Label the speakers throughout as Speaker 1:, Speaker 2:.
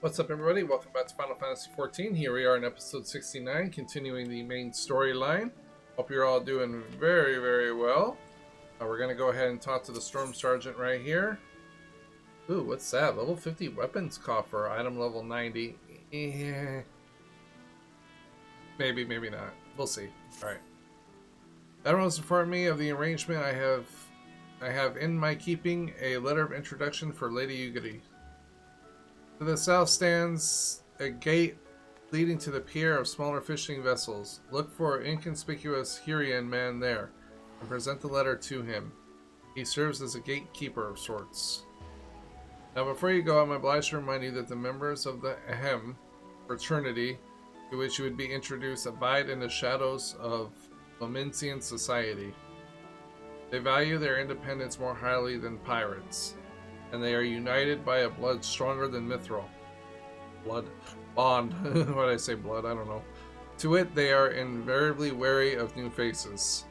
Speaker 1: What's up, everybody? Welcome back to Final Fantasy XIV. Here we are in episode 69, continuing the main storyline. Hope you're all doing very, very well. We're going to go ahead and talk to the Storm Sergeant right here. Ooh, what's that? Level 50 weapons coffer, item level 90. Maybe, maybe not. We'll see. Alright. Admiral has informed me of the arrangement I have in my keeping a letter of introduction for Lady Ugadi. To the south stands a gate leading to the pier of smaller fishing vessels. Look for an inconspicuous Hurian man there and present the letter to him. He serves as a gatekeeper of sorts. Now before you go, I'm obliged to remind you that the members of the Ahem fraternity to which you would be introduced abide in the shadows of Lomensian society. They value their independence more highly than pirates, and they are united by a blood stronger than mithril. Blood? Bond. Why did I say blood? I don't know. To it, they are invariably wary of new faces.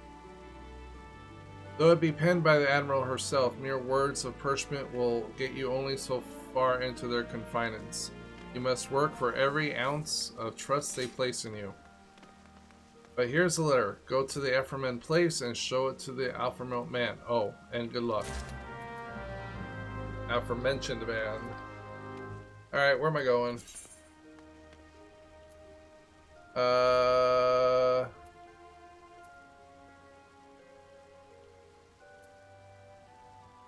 Speaker 1: Though it be penned by the Admiral herself, mere words of parchment will get you only so far into their confinements. You must work for every ounce of trust they place in you. But here's the letter. Go to the aforementioned place and show it to the aforementioned man. Oh, and good luck. Aforementioned man. Alright, where am I going?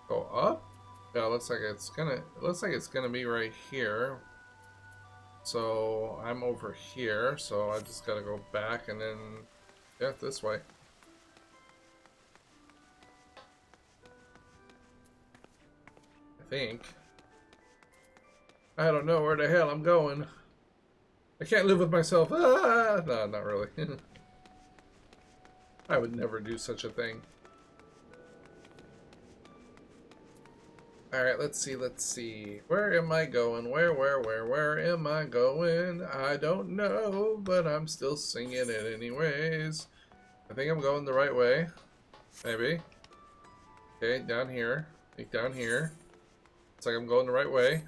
Speaker 1: Go up? Yeah, it looks like it's gonna be right here. So I'm over here, so I just gotta go back and then yeah, this way. I think. I don't know where the hell I'm going. I can't live with myself. Ah! No, not really. I would never do such a thing. Alright, let's see. Where am I going? Where am I going? I don't know, but I'm still singing it anyways. I think I'm going the right way. Maybe. Okay, down here. I think down here. Looks like I'm going the right way.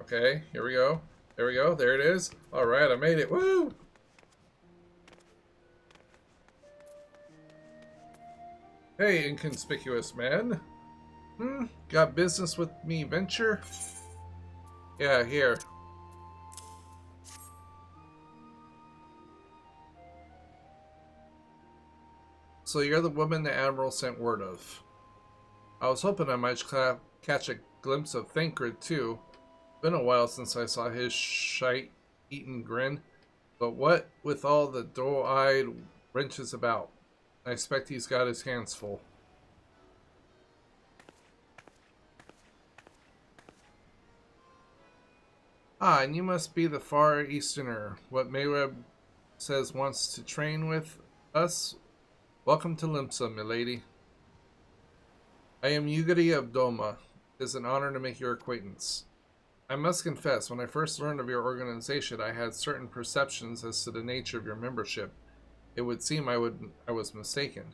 Speaker 1: Okay, here we go. There we go. There it is. Alright, I made it. Woo! Hey, inconspicuous man. Got business with me, venture? Yeah, here. So you're the woman the Admiral sent word of. I was hoping I might catch a glimpse of Thancred too. Been a while since I saw his shite-eaten grin. But what with all the doe-eyed wrenches about? I expect he's got his hands full. Ah, and you must be the Far Easterner. What Mayreb says wants to train with us. Welcome to Limsa, milady. I am Ugadi of Doma. It is an honor to make your acquaintance. I must confess, when I first learned of your organization, I had certain perceptions as to the nature of your membership. It would seem I was mistaken.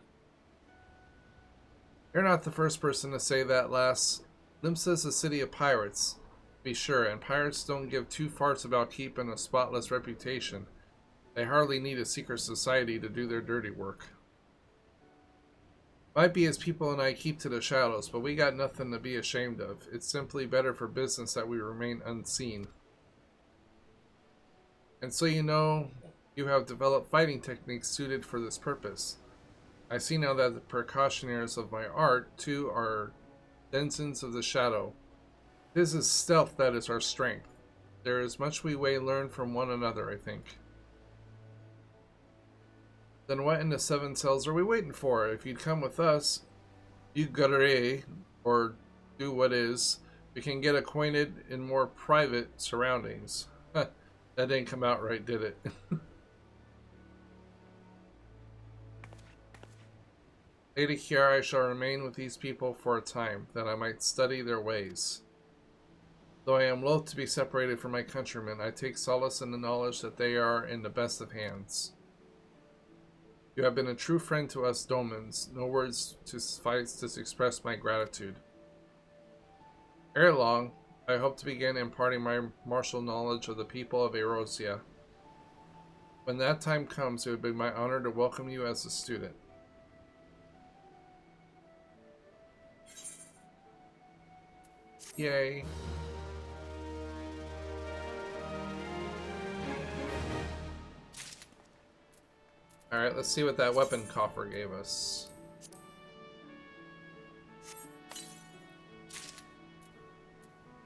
Speaker 1: You're not the first person to say that, lass. Limsa is a city of pirates, be sure, and pirates don't give two farts about keeping a spotless reputation. They hardly need a secret society to do their dirty work. Might be as people and I keep to the shadows, but we got nothing to be ashamed of. It's simply better for business that we remain unseen. And so you know, you have developed fighting techniques suited for this purpose. I see now that the precautioners of my art, too, are denizens of the shadow. It is stealth that is our strength. There is much we may learn from one another, I think. Then what in the seven cells are we waiting for? If you'd come with us, you gotta, or do what is, we can get acquainted in more private surroundings. That didn't come out right, did it? Lady Kiara, I shall remain with these people for a time, that I might study their ways. Though I am loath to be separated from my countrymen, I take solace in the knowledge that they are in the best of hands. You have been a true friend to us Domans. No words to suffice to express my gratitude. Ere long, I hope to begin imparting my martial knowledge of the people of Erosia. When that time comes, it would be my honor to welcome you as a student. Yay. Alright, let's see what that weapon coffer gave us.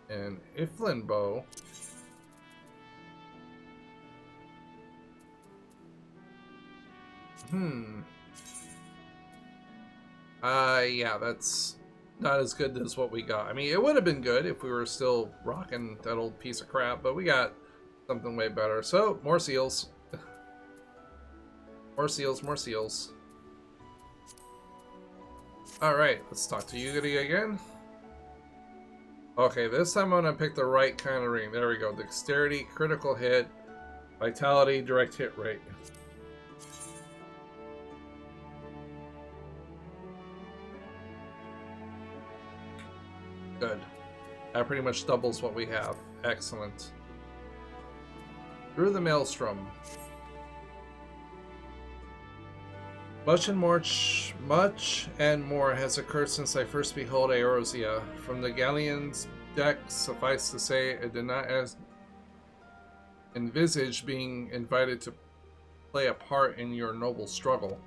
Speaker 1: An Iflin bow. Yeah, that's not as good as what we got. I mean, it would have been good if we were still rocking that old piece of crap, but we got something way better. So, more seals. More seals, more seals. Alright, let's talk to Yugiri again. Okay, this time I'm gonna pick the right kind of ring. There we go. Dexterity, critical hit, vitality, direct hit rate. Good. That pretty much doubles what we have. Excellent. Through the Maelstrom. Much and more has occurred since I first beheld Eorzea. From the galleon's deck, suffice to say, I did not envisage being invited to play a part in your noble struggle.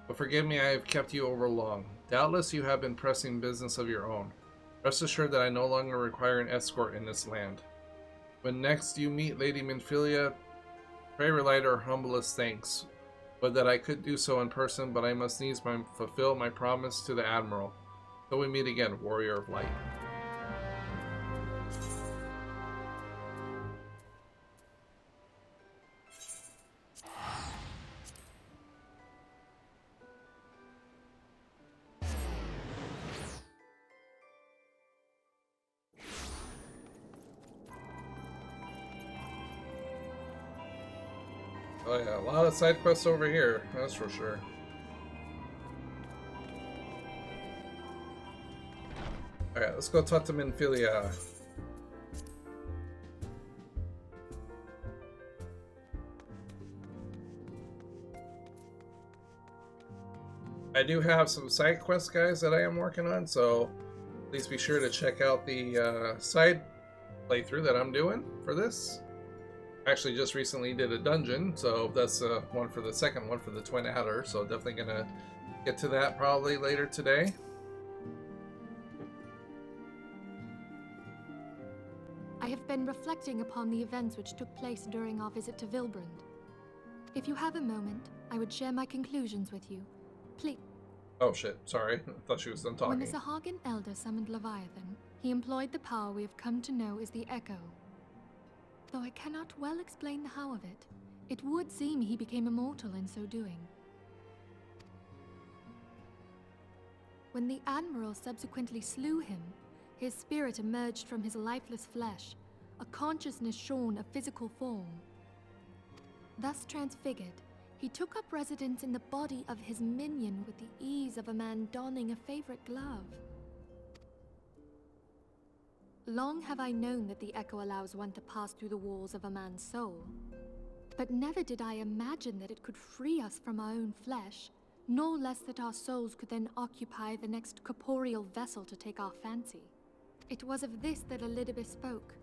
Speaker 1: But forgive me, I have kept you over long. Doubtless you have been pressing business of your own. Rest assured that I no longer require an escort in this land. When next you meet Lady Minfilia, pray relate her humblest thanks. Would that I could do so in person, but I must needs fulfill my promise to the Admiral. Till we meet again, Warrior of Light. Oh yeah, a lot of side quests over here, that's for sure. Alright, let's go talk to Minfilia. I do have some side quests, guys, that I am working on, so please be sure to check out the side playthrough that I'm doing for this. Actually just recently did a dungeon, so that's one for the second one for the Twin Adder, so definitely gonna get to that probably later today.
Speaker 2: I have been reflecting upon the events which took place during our visit to Vilbrand. If you have a moment, I would share my conclusions with you. Please.
Speaker 1: Oh shit, sorry. I thought she was done talking.
Speaker 2: When the Sahagin Elder summoned Leviathan, he employed the power we have come to know as the Echo. Though I cannot well explain the how of it, it would seem he became immortal in so doing. When the Admiral subsequently slew him, his spirit emerged from his lifeless flesh, a consciousness shorn of physical form. Thus transfigured, he took up residence in the body of his minion with the ease of a man donning a favorite glove. Long have I known that the Echo allows one to pass through the walls of a man's soul, but never did I imagine that it could free us from our own flesh, nor less that our souls could then occupy the next corporeal vessel to take our fancy. It was of this that Elidibus spoke,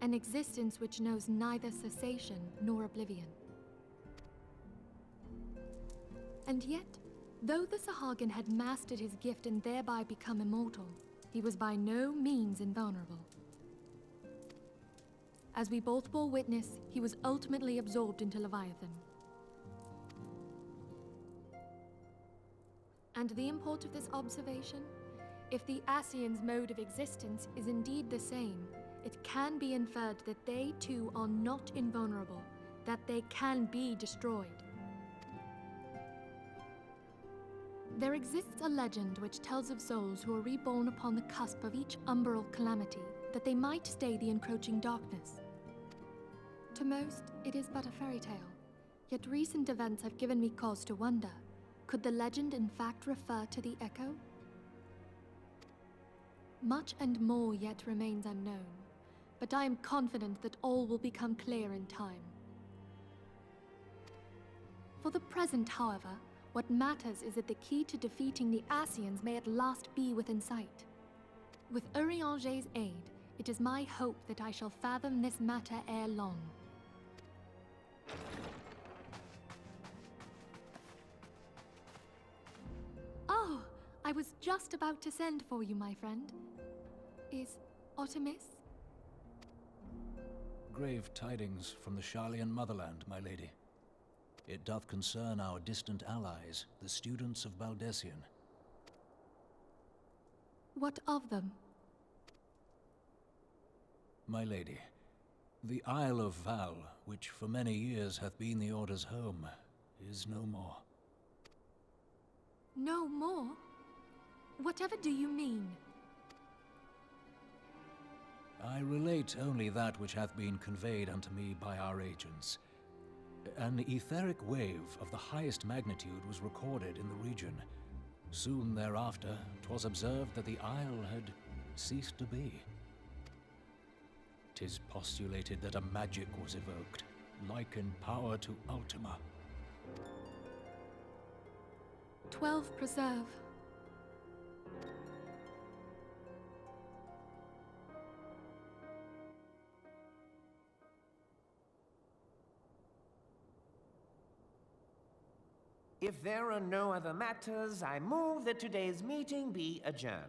Speaker 2: an existence which knows neither cessation nor oblivion. And yet, though the Sahagin had mastered his gift and thereby become immortal, he was by no means invulnerable. As we both bore witness, he was ultimately absorbed into Leviathan. And the import of this observation? If the Ascians' mode of existence is indeed the same, it can be inferred that they too are not invulnerable, that they can be destroyed. There exists a legend which tells of souls who are reborn upon the cusp of each umbral calamity, that they might stay the encroaching darkness. To most, it is but a fairy tale, yet recent events have given me cause to wonder, could the legend in fact refer to the Echo? Much and more yet remains unknown, but I am confident that all will become clear in time. For the present, however, what matters is that the key to defeating the Ascians may at last be within sight. With Urianger's aid, it is my hope that I shall fathom this matter ere long. Oh, I was just about to send for you, my friend. Is Artemis?
Speaker 3: Grave tidings from the Charlian motherland, my lady. It doth concern our distant allies, the students of Baldessian.
Speaker 2: What of them?
Speaker 3: My lady, the Isle of Val, which for many years hath been the Order's home, is no more.
Speaker 2: No more? Whatever do you mean?
Speaker 3: I relate only that which hath been conveyed unto me by our agents. An etheric wave of the highest magnitude was recorded in the region. Soon thereafter, 'twas observed that the isle had ceased to be. 'Tis postulated that a magic was evoked, like in power to Ultima.
Speaker 2: 12 preserve.
Speaker 4: If there are no other matters, I move that today's meeting be adjourned.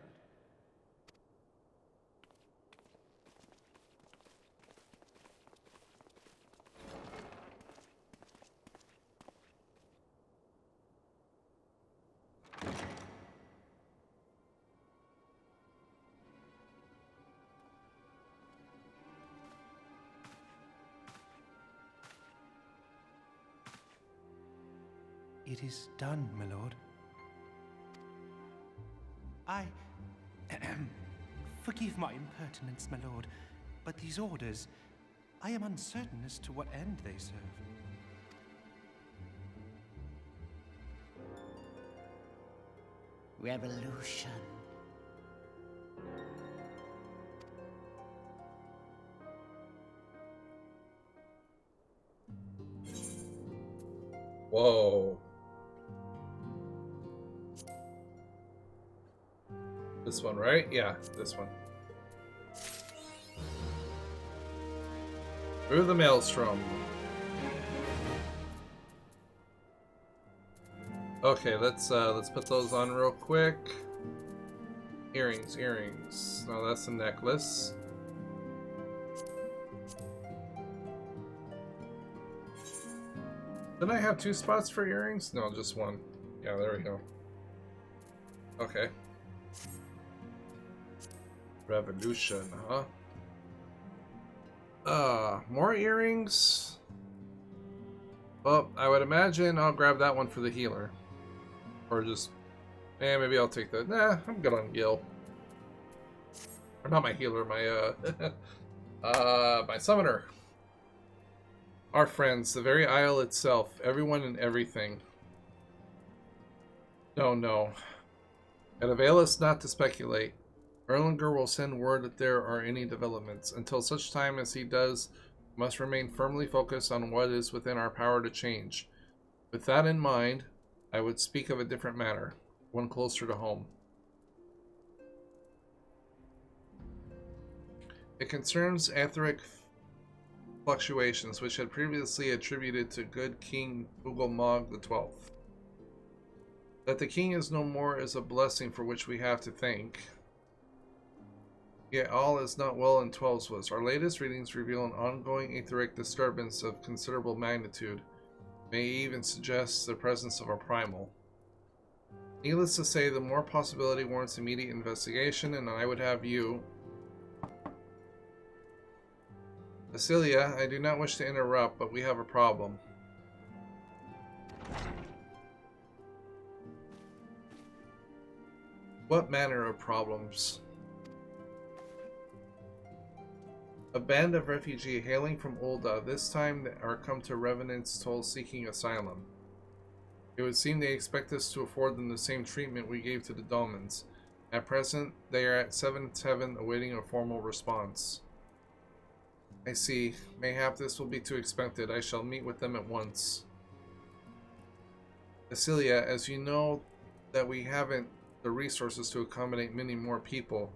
Speaker 5: It is done, my lord. Forgive my impertinence, my lord, but these orders, I am uncertain as to what end they serve.
Speaker 4: Revolution.
Speaker 1: Whoa. This one, right? Yeah, this one. Through the maelstrom. Okay, let's put those on real quick. Earrings. No, that's a necklace. Didn't I have 2 spots for earrings? No, just 1. Yeah, there we go. Okay. Revolution, huh? More earrings? Well, I would imagine I'll grab that one for the healer. Or just... maybe I'll take that. Nah, I'm good on Gil. Or not my healer, my, my summoner. Our friends, the very isle itself, everyone and everything. No. It avail us not to speculate. Erlanger will send word if there are any developments. Until such time as he does, we must remain firmly focused on what is within our power to change. With that in mind, I would speak of a different matter, one closer to home. It concerns etheric fluctuations, which had previously attributed to good King Ugelmog XII. That the king is no more is a blessing for which we have to thank. Yet all is not well in 12's was. Our latest readings reveal an ongoing etheric disturbance of considerable magnitude, may even suggest the presence of a primal. Needless to say, the more possibility warrants immediate investigation, and I would have you... Basilia, I do not wish to interrupt, but we have a problem. What manner of problems? A band of refugees hailing from Ul'dah, this time are come to Revenant's Toll seeking asylum. It would seem they expect us to afford them the same treatment we gave to the Dolmens. At present, they are at 7-7 awaiting a formal response. I see. Mayhap this will be too expected. I shall meet with them at once. Cecilia, as you know that we haven't the resources to accommodate many more people,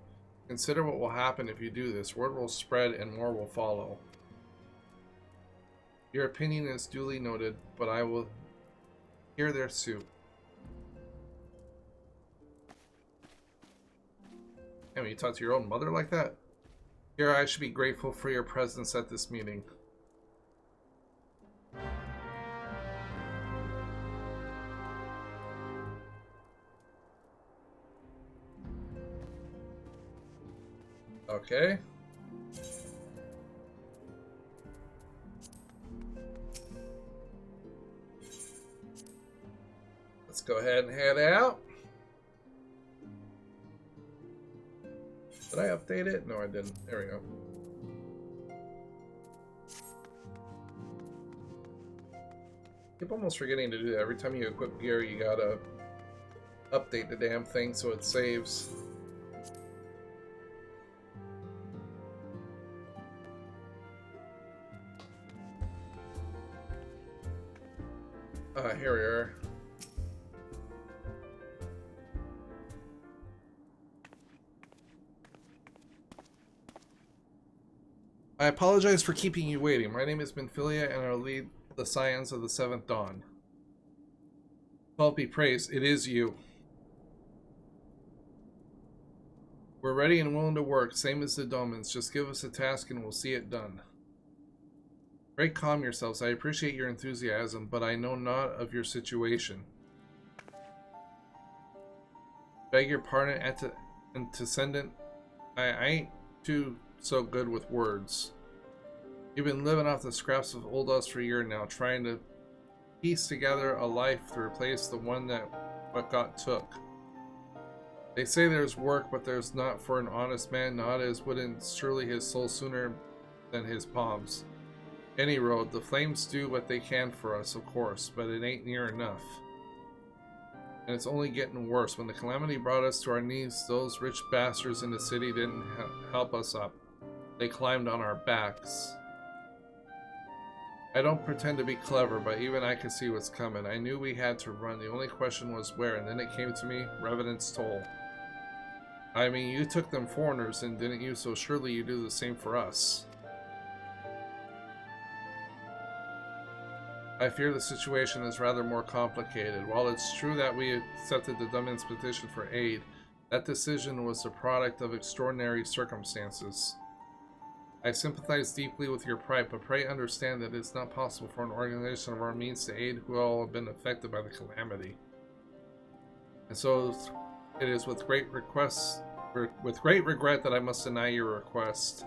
Speaker 1: consider what will happen if you do this. Word will spread and more will follow. Your opinion is duly noted, but I will hear their suit. And you talk to your own mother like that? Here, I should be grateful for your presence at this meeting. Okay. Let's go ahead and head out. Did I update it? No, I didn't. There we go. Keep almost forgetting to do that. Every time you equip gear, you gotta update the damn thing so it saves. Here we are. I apologize for keeping you waiting. My name is Benfilia, and I'll lead the Scions of the Seventh Dawn. God be praised, it is you. We're ready and willing to work, same as the Domans. Just give us a task and we'll see it done. Pray calm yourselves. I appreciate your enthusiasm, but I know not of your situation. Beg your pardon, antecedent. I ain't too so good with words. You've been living off the scraps of old us for a year now, trying to piece together a life to replace the one that what got took. They say there's work, but there's not for an honest man, not as wouldn't surely his soul sooner than his palms. Any road, the flames do what they can for us, of course, but it ain't near enough. And it's only getting worse. When the calamity brought us to our knees, those rich bastards in the city didn't help us up. They climbed on our backs. I don't pretend to be clever, but even I could see what's coming. I knew we had to run. The only question was where, and then it came to me, Revenant's Toll. I mean, you took them foreigners, and didn't you? So surely you do the same for us. I fear the situation is rather more complicated. While it's true that we accepted the Domin's petition for aid, that decision was the product of extraordinary circumstances. I sympathize deeply with your plight, but pray understand that it's not possible for an organization of our means to aid who all have been affected by the calamity. And so it is with great regret that I must deny your request.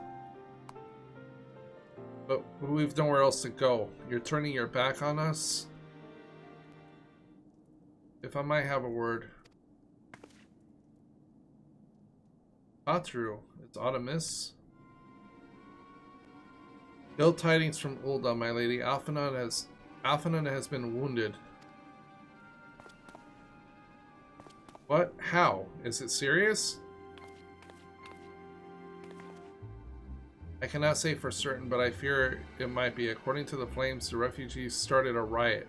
Speaker 1: But we've nowhere else to go. You're turning your back on us? If I might have a word. Atru, it's Autumnus. Ill tidings from Ul'dah, my lady. Alphanon has been wounded. What? How? Is it serious? I cannot say for certain, but I fear it might be. According to the flames, the refugees started a riot.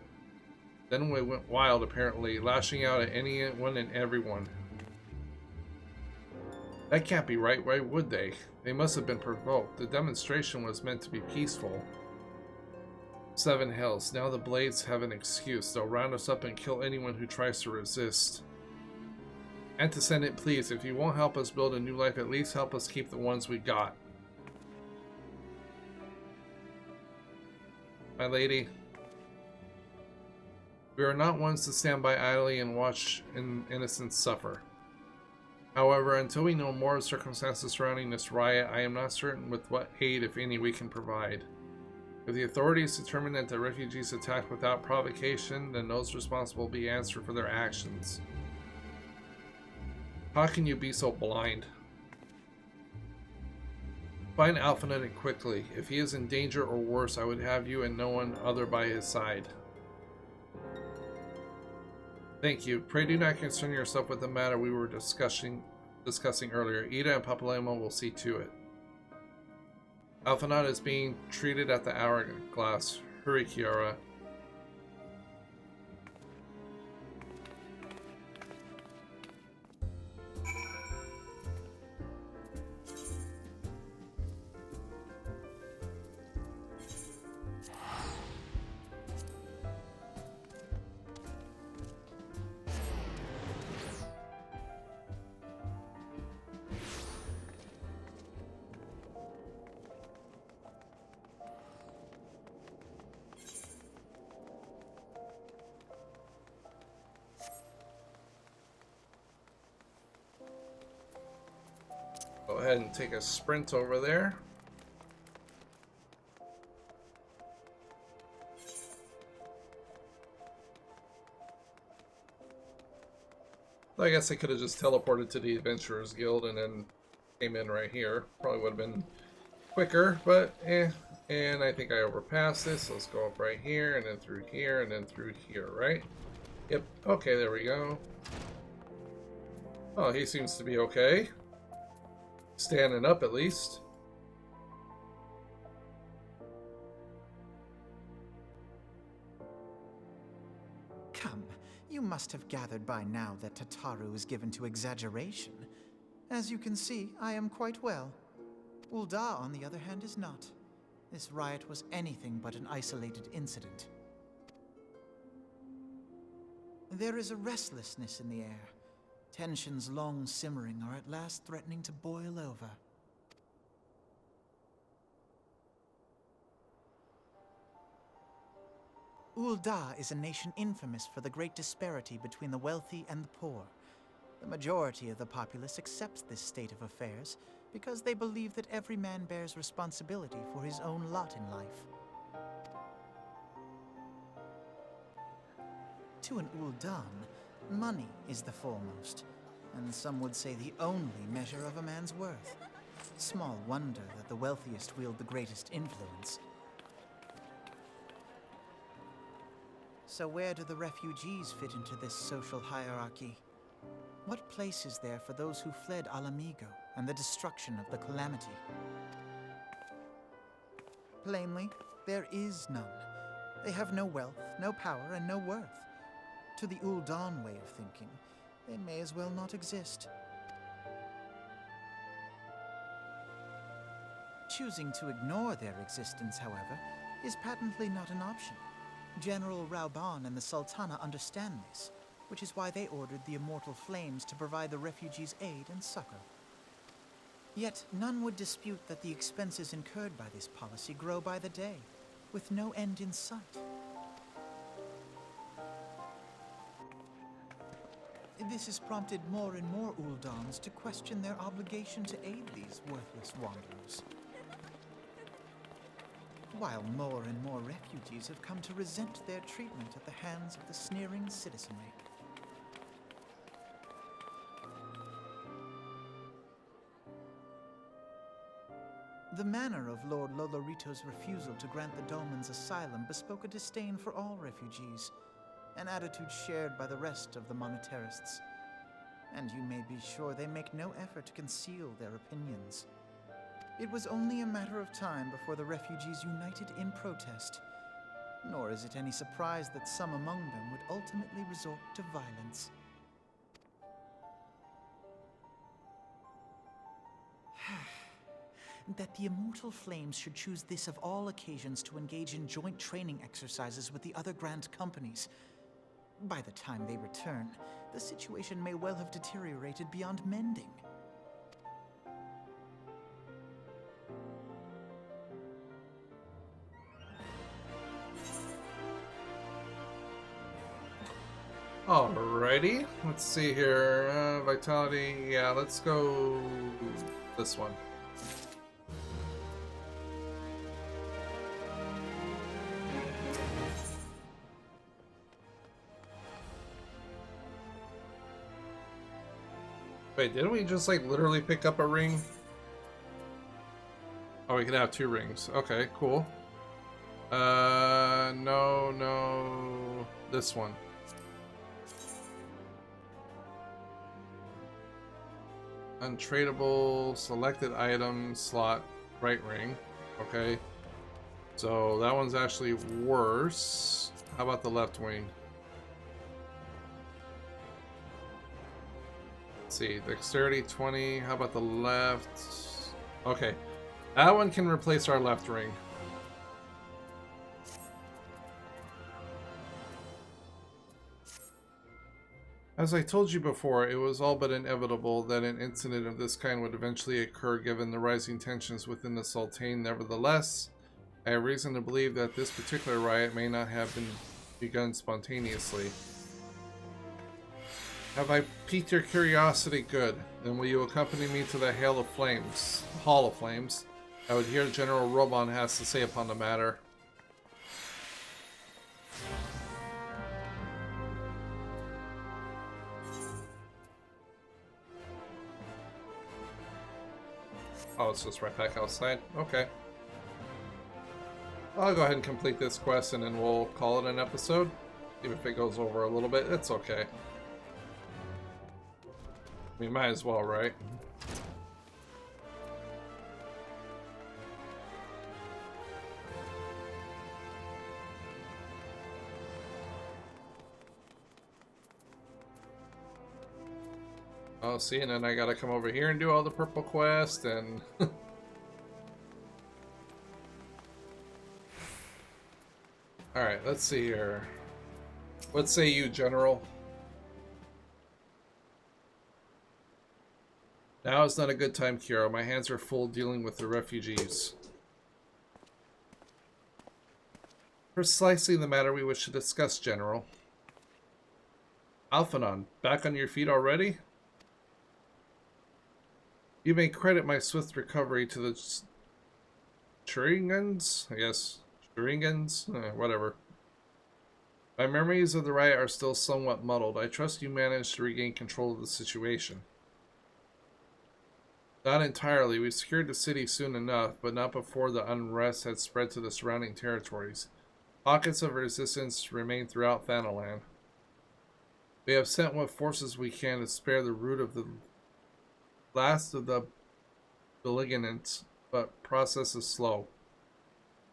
Speaker 1: Then we went wild, apparently, lashing out at anyone and everyone. That can't be right. Why would they? They must have been provoked. The demonstration was meant to be peaceful. Seven hells. Now the Blades have an excuse. They'll round us up and kill anyone who tries to resist. Antecedent, please. If you won't help us build a new life, at least help us keep the ones we got. My lady, we are not ones to stand by idly and watch innocents suffer. However, until we know more of the circumstances surrounding this riot, I am not certain with what aid, if any, we can provide. If the authorities determine that the refugees attacked without provocation, then those responsible will be answered for their actions. How can you be so blind? Find Alphanet quickly. If he is in danger or worse, I would have you and no one other by his side. Thank you. Pray do not concern yourself with the matter we were discussing discussing earlier. Ida and Papalema will see to it. Alphanaut is being treated at the hourglass. Hurry, Kiara. Go ahead and take a sprint over there. I guess I could have just teleported to the Adventurers Guild and then came in right here. Probably would have been quicker, but eh. And I think I overpassed this. So let's go up right here, and then through here, and then through here, right? Yep. Okay, there we go. Oh, he seems to be okay. Standing up, at least.
Speaker 6: Come, you must have gathered by now that Tataru is given to exaggeration. As you can see, I am quite well. Ul'dah, on the other hand, is not. This riot was anything but an isolated incident. There is a restlessness in the air. Tensions long simmering are at last threatening to boil over. Ul'dah is a nation infamous for the great disparity between the wealthy and the poor. The majority of the populace accepts this state of affairs because they believe that every man bears responsibility for his own lot in life. To an Ul'dan, money is the foremost, and some would say the only measure of a man's worth. Small wonder that the wealthiest wield the greatest influence. So where do the refugees fit into this social hierarchy? What place is there for those who fled Alamigo and the destruction of the Calamity? Plainly, there is none. They have no wealth, no power, and no worth. To the Ul'dan way of thinking, they may as well not exist. Choosing to ignore their existence, however, is patently not an option. General Rauban and the Sultana understand this, which is why they ordered the Immortal Flames to provide the refugees aid and succor. Yet none would dispute that the expenses incurred by this policy grow by the day, with no end in sight. This has prompted more and more Ul'dans to question their obligation to aid these worthless wanderers. While more and more refugees have come to resent their treatment at the hands of the sneering citizenry. The manner of Lord Lolorito's refusal to grant the Dolmens asylum bespoke a disdain for all refugees, an attitude shared by the rest of the monetarists. And you may be sure they make no effort to conceal their opinions. It was only a matter of time before the refugees united in protest, nor is it any surprise that some among them would ultimately resort to violence. That the Immortal Flames should choose this of all occasions to engage in joint training exercises with the other Grand Companies. By the time they return, the situation may well have deteriorated beyond mending.
Speaker 1: Alrighty, let's see here. Vitality, yeah, let's go this one. Wait, didn't we just like literally pick up a ring? Oh, we can have 2 rings. Okay, cool. No, this one. Untradeable selected item slot right ring. Okay. So that one's actually worse. How about the left wing? Let's see. Dexterity 20. How about the left? Okay. That one can replace our left ring. As I told you before, it was all but inevitable that an incident of this kind would eventually occur given the rising tensions within the Sultane. Nevertheless, I have reason to believe that this particular riot may not have been begun spontaneously. Have I piqued your curiosity? Good. Then will you accompany me to the Hall of Flames? I would hear General Reborn has to say upon the matter. Oh, it's just right back outside? Okay. I'll go ahead and complete this quest and then we'll call it an episode. Even if it goes over a little bit, it's okay. We might as well, right? Oh, see, and then I gotta come over here and do all the purple quest and... Alright, let's see here. What say you, General? Now is not a good time, Kira. My hands are full dealing with the refugees. Precisely the matter we wish to discuss, General. Alphanon, back on your feet already? You may credit my swift recovery to the Turingans? I guess. Turingans? Whatever. My memories of the riot are still somewhat muddled. I trust you managed to regain control of the situation. Not entirely. We secured the city soon enough, but not before the unrest had spread to the surrounding territories. Pockets of resistance remain throughout Thanalan. We have sent what forces we can to spare the root of the last of the belligerents, but process is slow.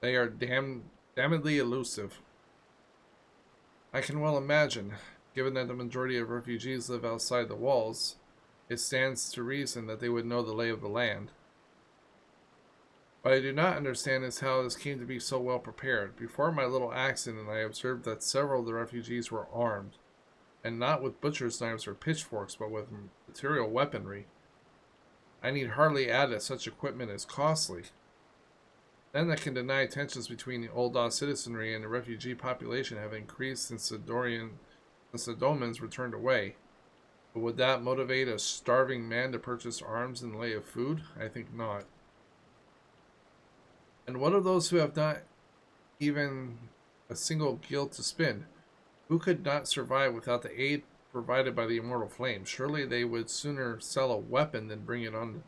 Speaker 1: They are damnedly elusive. I can well imagine, given that the majority of refugees live outside the walls, it stands to reason that they would know the lay of the land. What I do not understand is how this came to be so well prepared. Before my little accident, I observed that several of the refugees were armed, and not with butcher's knives or pitchforks, but with material weaponry. I need hardly add that such equipment is costly. None that can deny tensions between the Ul'dah citizenry and the refugee population have increased since the Domans were turned away. But would that motivate a starving man to purchase arms in the way of food? I think not. And what of those who have not even a single guild to spin? Who could not survive without the aid provided by the immortal flame? Surely they would sooner sell a weapon than bring it on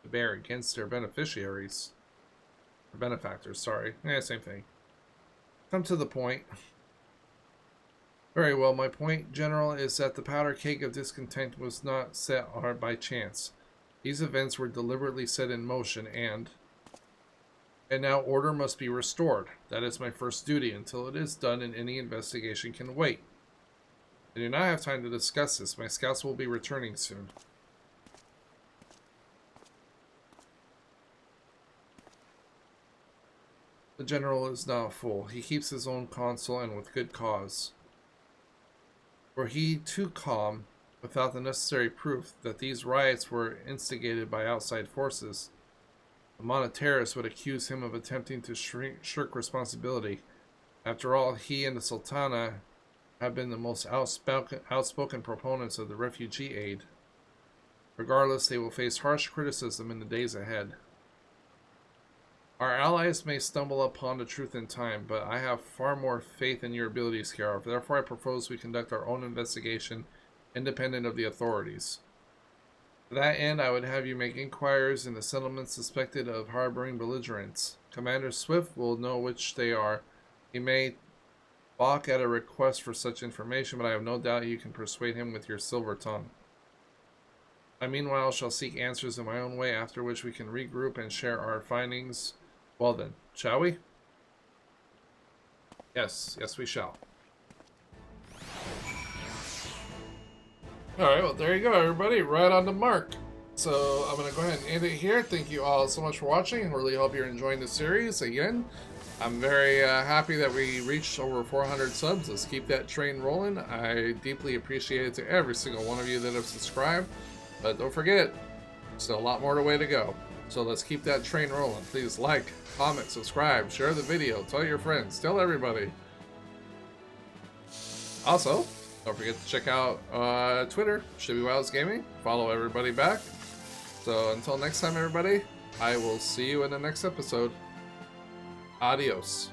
Speaker 1: to bear against their beneficiaries. Or benefactors, sorry. Yeah, same thing. Come to the point. Very well, my point, General, is that the powder keg of discontent was not set on by chance. These events were deliberately set in motion and now order must be restored. That is my first duty. Until it is done, and any investigation can wait. I do not have time to discuss this. My scouts will be returning soon. The General is now a fool. He keeps his own counsel, and with good cause. Were he too calm, without the necessary proof that these riots were instigated by outside forces, the Monetaris would accuse him of attempting to shirk responsibility. After all, he and the Sultana have been the most outspoken proponents of the refugee aid. Regardless, they will face harsh criticism in the days ahead. Our allies may stumble upon the truth in time, but I have far more faith in your abilities, Kiara. Therefore, I propose we conduct our own investigation independent of the authorities. To that end, I would have you make inquiries in the settlements suspected of harboring belligerents. Commander Swift will know which they are. He may balk at a request for such information, but I have no doubt you can persuade him with your silver tongue. I meanwhile shall seek answers in my own way, after which we can regroup and share our findings. Well then, shall we? Yes, yes we shall. Alright, well there you go everybody, right on the mark. So I'm going to go ahead and end it here. Thank you all so much for watching. I really hope you're enjoying the series. Again, I'm very happy that we reached over 400 subs. Let's keep that train rolling. I deeply appreciate it to every single one of you that have subscribed. But don't forget, still a lot more way to go. So let's keep that train rolling. Please like, comment, subscribe, share the video, tell your friends, tell everybody. Also, don't forget to check out Twitter, ShibbyWowz Gaming. Follow everybody back. So until next time, everybody, I will see you in the next episode. Adios.